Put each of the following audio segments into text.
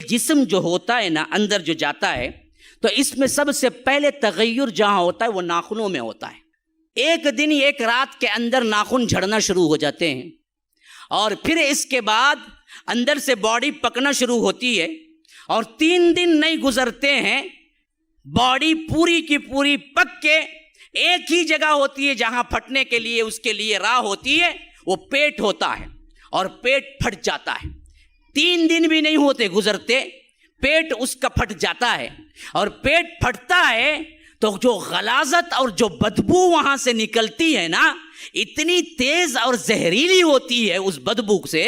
جسم جو ہوتا ہے نا اندر جو جاتا ہے تو اس میں سب سے پہلے تغیر جہاں ہوتا ہے وہ ناخنوں میں ہوتا ہے۔ ایک دن ایک رات کے اندر ناخن جھڑنا شروع ہو جاتے ہیں اور پھر اس کے بعد اندر سے باڈی پکنا شروع ہوتی ہے اور 3 دن نہیں گزرتے ہیں باڈی پوری کی پوری پک کے ایک ہی جگہ ہوتی ہے جہاں پھٹنے کے لیے اس کے لیے راہ ہوتی ہے، وہ پیٹ ہوتا ہے اور پیٹ پھٹ جاتا ہے۔ 3 دن بھی نہیں ہوتے گزرتے پیٹ اس کا پھٹ جاتا ہے اور پیٹ پھٹتا ہے تو جو غلاظت اور جو بدبو وہاں سے نکلتی ہے نا اتنی تیز اور زہریلی ہوتی ہے اس بدبو سے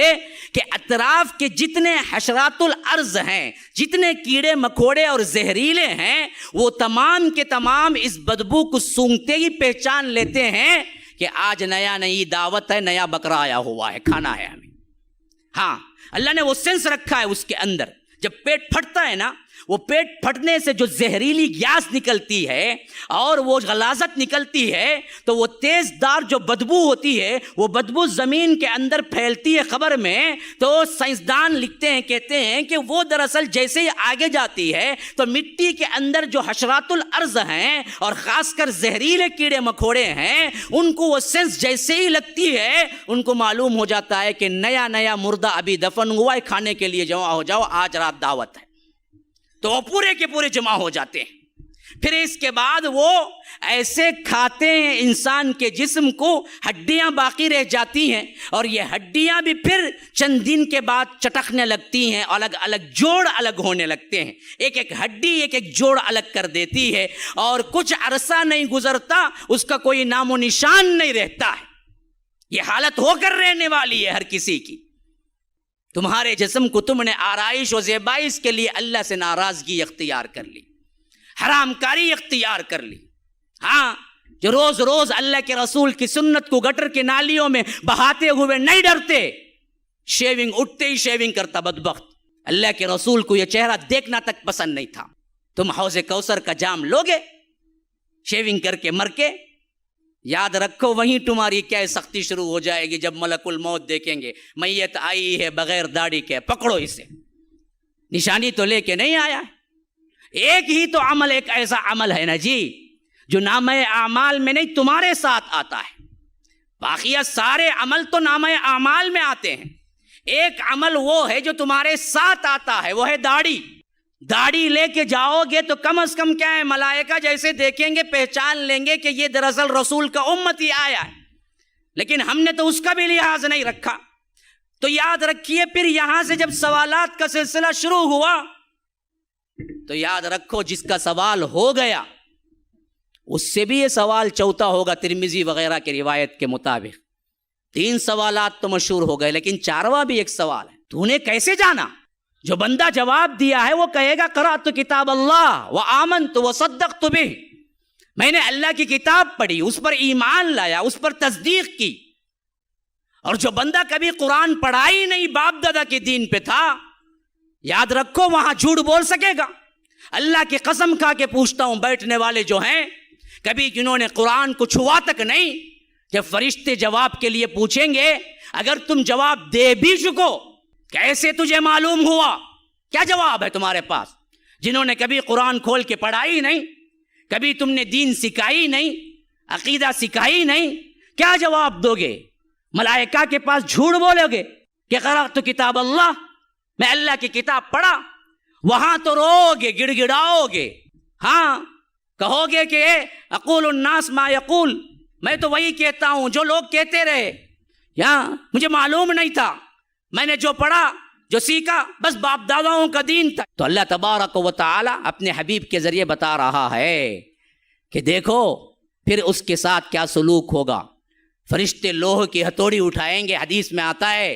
کہ اطراف کے جتنے حشرات الارض ہیں، جتنے کیڑے مکوڑے اور زہریلے ہیں، وہ تمام کے تمام اس بدبو کو سونگتے ہی پہچان لیتے ہیں کہ آج نئی دعوت ہے، نیا بکرا آیا ہوا ہے، کھانا ہے ہمیں۔ ہاں، اللہ نے وہ سینس رکھا ہے اس کے اندر۔ جب پیٹ پھٹتا ہے نا، وہ پیٹ پھٹنے سے جو زہریلی گیس نکلتی ہے اور وہ غلاظت نکلتی ہے تو وہ تیز دار جو بدبو ہوتی ہے وہ بدبو زمین کے اندر پھیلتی ہے قبر میں۔ تو سائنسدان لکھتے ہیں، کہتے ہیں کہ وہ دراصل جیسے ہی آگے جاتی ہے تو مٹی کے اندر جو حشرات الارض ہیں اور خاص کر زہریلے کیڑے مکوڑے ہیں ان کو وہ سینس جیسے ہی لگتی ہے ان کو معلوم ہو جاتا ہے کہ نیا مردہ ابھی دفن ہوا ہے، کھانے کے لیے جمع ہو جاؤ، آج رات دعوت ہے۔ تو وہ پورے کے پورے جمع ہو جاتے ہیں۔ پھر اس کے بعد وہ ایسے کھاتے ہیں انسان کے جسم کو، ہڈیاں باقی رہ جاتی ہیں اور یہ ہڈیاں بھی پھر چند دن کے بعد چٹکنے لگتی ہیں، الگ الگ جوڑ الگ ہونے لگتے ہیں، ایک ہڈی ایک جوڑ الگ کر دیتی ہے اور کچھ عرصہ نہیں گزرتا اس کا کوئی نام و نشان نہیں رہتا ہے۔ یہ حالت ہو کر رہنے والی ہے ہر کسی کی۔ تمہارے جسم کو تم نے آرائش و زیبائش کے لیے اللہ سے ناراضگی اختیار کر لی، حرام کاری اختیار کر لی۔ ہاں، جو روز روز اللہ کے رسول کی سنت کو گٹر کے نالیوں میں بہاتے ہوئے نہیں ڈرتے، شیونگ اٹھتے ہی شیونگ کرتا بدبخت، اللہ کے رسول کو یہ چہرہ دیکھنا تک پسند نہیں تھا۔ تم حوض کوثر کا جام لوگے شیونگ کر کے مر کے، یاد رکھو وہیں تمہاری کیا سختی شروع ہو جائے گی جب ملک الموت دیکھیں گے میت آئی ہے بغیر داڑھی کے، پکڑو اسے، نشانی تو لے کے نہیں آیا۔ ایک ہی تو عمل، ایک ایسا عمل ہے نا جی جو نامہ اعمال میں نہیں تمہارے ساتھ آتا ہے، باقی سارے عمل تو نامہ اعمال میں آتے ہیں۔ ایک عمل وہ ہے جو تمہارے ساتھ آتا ہے، وہ ہے داڑھی۔ داڑھی لے کے جاؤ گے تو کم از کم کیا ہے، ملائکہ جیسے دیکھیں گے پہچان لیں گے کہ یہ دراصل رسول کا امتی آیا ہے، لیکن ہم نے تو اس کا بھی لحاظ نہیں رکھا۔ تو یاد رکھیے پھر یہاں سے جب سوالات کا سلسلہ شروع ہوا تو یاد رکھو جس کا سوال ہو گیا اس سے بھی یہ سوال چوتھا ہوگا، ترمذی وغیرہ کی روایت کے مطابق۔ 3 سوالات تو مشہور ہو گئے لیکن 4واں بھی ایک سوال ہے، تو نے کیسے جانا؟ جو بندہ جواب دیا ہے وہ کہے گا قرأت کتاب اللہ وآمنت وصدقت بہ، میں نے اللہ کی کتاب پڑھی، اس پر ایمان لایا، اس پر تصدیق کی۔ اور جو بندہ کبھی قرآن پڑھا ہی نہیں، باپ دادا کے دین پہ تھا، یاد رکھو وہاں جھوٹ بول سکے گا۔ اللہ کی قسم کھا کے پوچھتا ہوں، بیٹھنے والے جو ہیں کبھی جنہوں نے قرآن کو چھوا تک نہیں، جب فرشتے جواب کے لیے پوچھیں گے اگر تم جواب دے بھی چکو، کیسے تجھے معلوم ہوا؟ کیا جواب ہے تمہارے پاس؟ جنہوں نے کبھی قرآن کھول کے پڑھائی نہیں، کبھی تم نے دین سکھائی نہیں، عقیدہ سکھائی نہیں، کیا جواب دو گے؟ ملائکہ کے پاس جھوٹ بولو گے کہ قرأت کتاب اللہ، میں اللہ کی کتاب پڑھا؟ وہاں تو رو گے، گڑ گڑاؤ گے، ہاں کہو گے کہ اقول الناس ما یقول، میں تو وہی کہتا ہوں جو لوگ کہتے رہے، یا مجھے معلوم نہیں تھا، میں نے جو پڑھا جو سیکھا بس باپ داداؤں کا دین تھا۔ تو اللہ تبارک و تعالی اپنے حبیب کے ذریعے بتا رہا ہے کہ دیکھو پھر اس کے ساتھ کیا سلوک ہوگا۔ فرشتے لوہ کی ہتھوڑی اٹھائیں گے، حدیث میں آتا ہے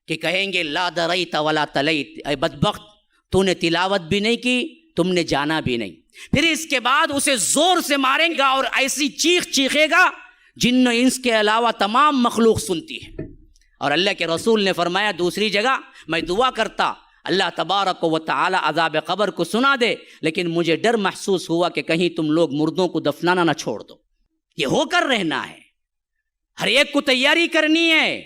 کہ کہیں گے لا دریت ولا تلیت، اے بدبخت تو نے تلاوت بھی نہیں کی، تم نے جانا بھی نہیں۔ پھر اس کے بعد اسے زور سے ماریں گا اور ایسی چیخ چیخے گا جن و انس کے علاوہ تمام مخلوق سنتی ہے۔ اور اللہ کے رسول نے فرمایا دوسری جگہ، میں دعا کرتا اللہ تبارک و تعالی عذاب قبر کو سنا دے، لیکن مجھے ڈر محسوس ہوا کہ کہیں تم لوگ مردوں کو دفنانا نہ چھوڑ دو۔ یہ ہو کر رہنا ہے، ہر ایک کو تیاری کرنی ہے۔